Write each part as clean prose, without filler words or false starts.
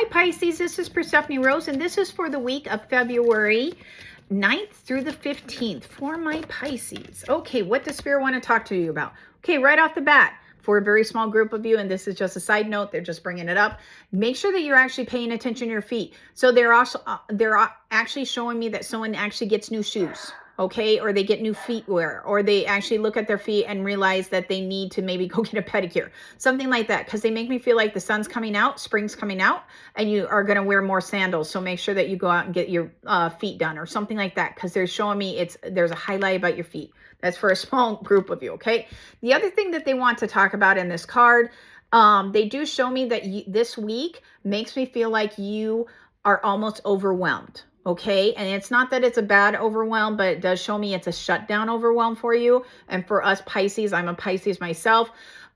Hi Pisces, this is Perstephane Rose, and this is for the week of February 9th through the 15th for my Pisces. Okay, what does Spirit want to talk to you about? Okay, right off the bat, for a very small group of you, and this is just a side note, they're just bringing it up, make sure that you're actually paying attention to your feet. So they're actually showing me that someone actually gets new shoes. Okay, or they get new feet wear, or they actually look at their feet and realize that they need to maybe go get a pedicure, something like that, because they make me feel like the sun's coming out, spring's coming out, and you are going to wear more sandals. So make sure that you go out and get your feet done or something like that, because they're showing me there's a highlight about your feet. That's for a small group of you. Okay, the other thing that they want to talk about in this card, they do show me that this week makes me feel like you are almost overwhelmed. Okay, and it's not that it's a bad overwhelm, but it does show me it's a shutdown overwhelm for you. And for us Pisces, I'm a Pisces myself.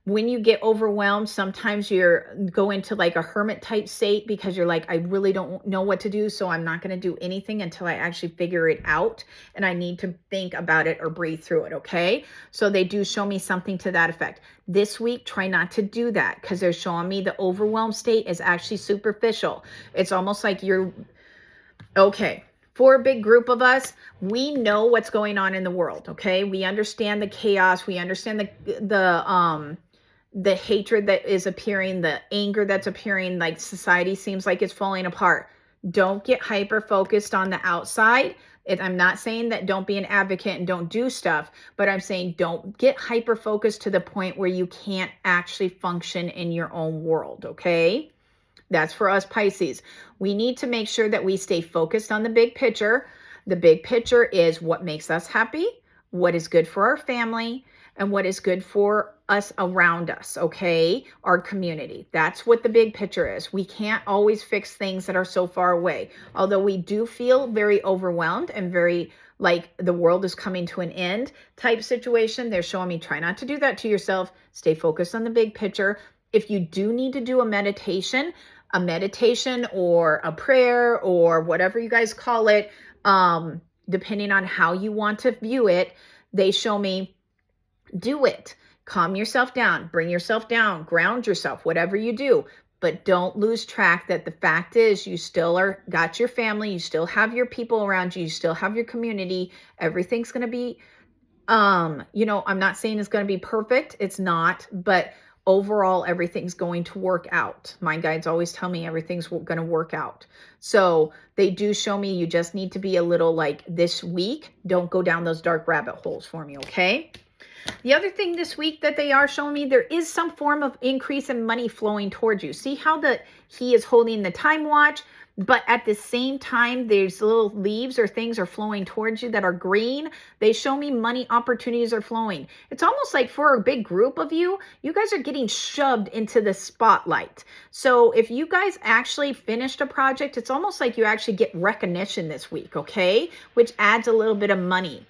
When you get overwhelmed, sometimes you're go into like a hermit type state because you're like, I really don't know what to do, so I'm not going to do anything until I actually figure it out, and I need to think about it or breathe through it. Okay, so they do show me something to that effect. This week, try not to do that, because they're showing me the overwhelmed state is actually superficial. It's almost like you're okay. For a big group of us, we know what's going on in the world. Okay, we understand the chaos, we understand the hatred that is appearing, the anger that's appearing, like society seems like it's falling apart. Don't get hyper focused on the outside. I'm not saying that don't be an advocate and don't do stuff, but I'm saying don't get hyper focused to the point where you can't actually function in your own world. Okay, that's for us Pisces. We need to make sure that we stay focused on the big picture. The big picture is what makes us happy, what is good for our family, and what is good for us around us, okay? Our community. That's what the big picture is. We can't always fix things that are so far away. Although we do feel very overwhelmed and very like the world is coming to an end type situation, they're showing me try not to do that to yourself. Stay focused on the big picture. If you do need to do a meditation or a prayer or whatever you guys call it, depending on how you want to view it, they show me do it. Calm yourself down, bring yourself down, ground yourself, whatever you do. But don't lose track that the fact is you still got your family, you still have your people around you, you still have your community. Everything's going to be, I'm not saying it's going to be perfect. It's not, but overall, everything's going to work out. My guides always tell me everything's going to work out. So they do show me you just need to be a little like this week. Don't go down those dark rabbit holes for me, okay? The other thing this week that they are showing me, there is some form of increase in money flowing towards you. See how he is holding the time watch, but at the same time, there's little leaves or things are flowing towards you that are green. They show me money opportunities are flowing. It's almost like for a big group of you, you guys are getting shoved into the spotlight. So if you guys actually finished a project, it's almost like you actually get recognition this week, okay? Which adds a little bit of money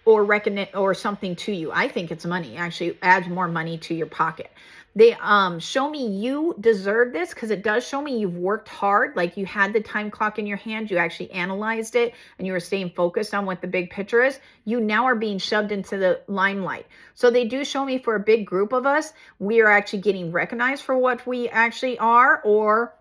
or something to you. I think it's money. Actually adds more money to your pocket. They show me you deserve this, because it does show me you've worked hard. Like you had the time clock in your hand, you actually analyzed it, and you were staying focused on what the big picture is. You now are being shoved into the limelight. So they do show me for a big group of us, we are actually getting recognized for what we actually are, or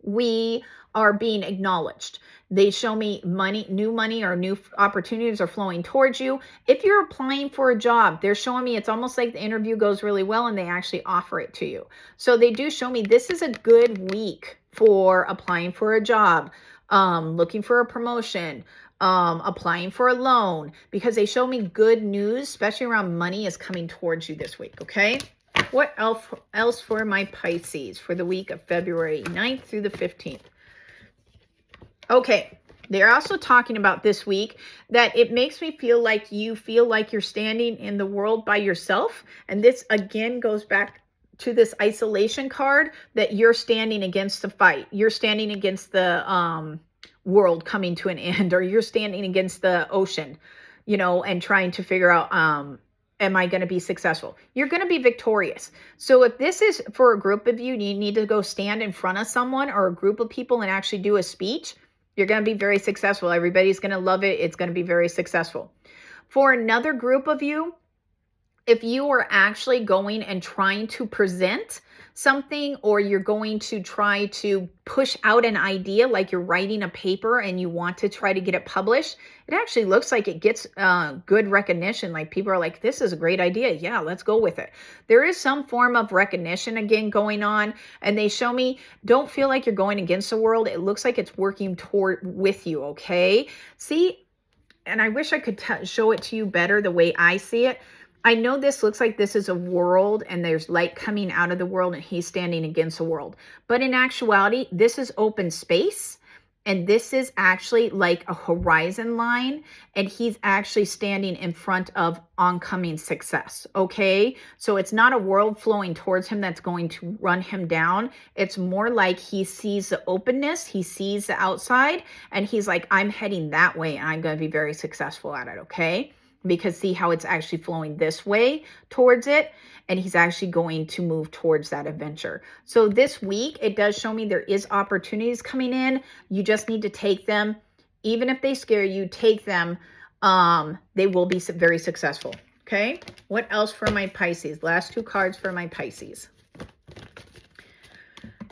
we are being acknowledged. They show me new money or new opportunities are flowing towards you. If you're applying for a job, they're showing me it's almost like the interview goes really well and they actually offer it to you. So they do show me this is a good week for applying for a job, looking for a promotion, applying for a loan, because they show me good news, especially around money, is coming towards you this week, okay? What else for my Pisces for the week of February 9th through the 15th? Okay, they're also talking about this week that it makes me feel like you're standing in the world by yourself. And this again goes back to this isolation card, that you're standing against the fight. You're standing against the world coming to an end, or you're standing against the ocean, and trying to figure out, am I going to be successful? You're going to be victorious. So if this is for a group of you, you need to go stand in front of someone or a group of people and actually do a speech. You're going to be very successful. Everybody's going to love it. It's going to be very successful. For another group of you, if you are actually going and trying to present something, or you're going to try to push out an idea, like you're writing a paper and you want to try to get it published, it actually looks like it gets good recognition. Like people are like, this is a great idea. Yeah, let's go with it. There is some form of recognition again going on, and they show me, don't feel like you're going against the world. It looks like it's working toward with you, okay? See, and I wish I could show it to you better the way I see it. I know this looks like this is a world and there's light coming out of the world and he's standing against the world. But in actuality, this is open space. And this is actually like a horizon line, and he's actually standing in front of oncoming success, okay? So it's not a world flowing towards him that's going to run him down. It's more like he sees the openness, he sees the outside, and he's like, I'm heading that way, and I'm going to be very successful at it, okay? Because see how it's actually flowing this way towards it, and he's actually going to move towards that adventure. So this week, it does show me there is opportunities coming in. You just need to take them. Even if they scare you, take them. They will be very successful. Okay. What else for my Pisces? Last two cards for my Pisces.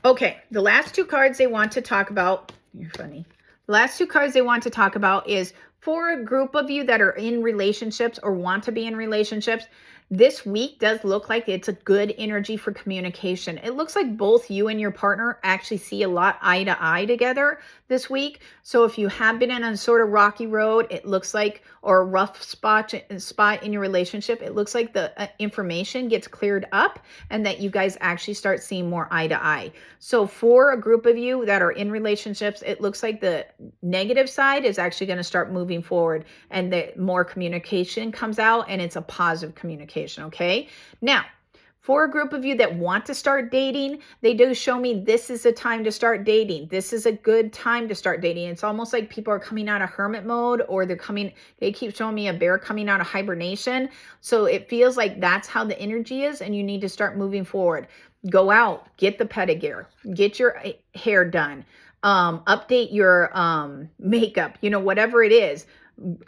Okay. The last two cards they want to talk about. You're funny. The last two cards they want to talk about is for a group of you that are in relationships or want to be in relationships. This week does look like it's a good energy for communication. It looks like both you and your partner actually see a lot eye to eye together this week. So if you have been in a sort of rocky road, it looks like, or a rough spot in your relationship, it looks like the information gets cleared up and that you guys actually start seeing more eye to eye. So for a group of you that are in relationships, it looks like the negative side is actually going to start moving forward and the more communication comes out, and it's a positive communication, okay? Now, for a group of you that want to start dating, they do show me this is a time to start dating. This is a good time to start dating. It's almost like people are coming out of hermit mode, or they keep showing me a bear coming out of hibernation. So it feels like that's how the energy is, and you need to start moving forward. Go out, get the pedicure, get your hair done, update your makeup, whatever it is.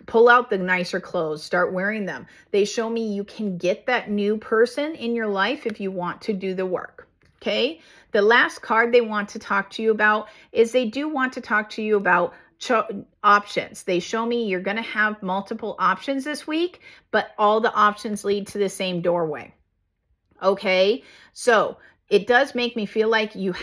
Pull out the nicer clothes, start wearing them. They show me you can get that new person in your life if you want to do the work. Okay. The last card they want to talk to you about is they do want to talk to you about options. They show me you're going to have multiple options this week, but all the options lead to the same doorway. Okay. So it does make me feel like you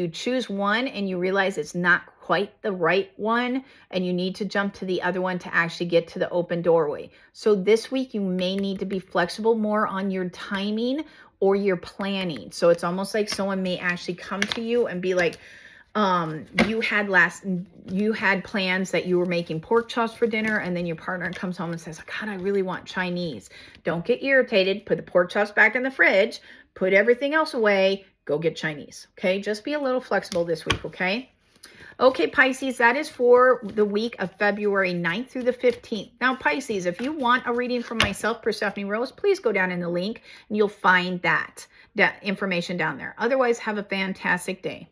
choose one and you realize it's not quite the right one, and you need to jump to the other one to actually get to the open doorway. So this week you may need to be flexible more on your timing or your planning. So it's almost like someone may actually come to you and be like, you had plans that you were making pork chops for dinner, and then your partner comes home and says, God, I really want Chinese. Don't get irritated. Put the pork chops back in the fridge, put everything else away, go get Chinese. Okay. Just be a little flexible this week. Okay. Okay, Pisces, that is for the week of February 9th through the 15th. Now, Pisces, if you want a reading from myself, Perstephane Rose, please go down in the link and you'll find that information down there. Otherwise, have a fantastic day.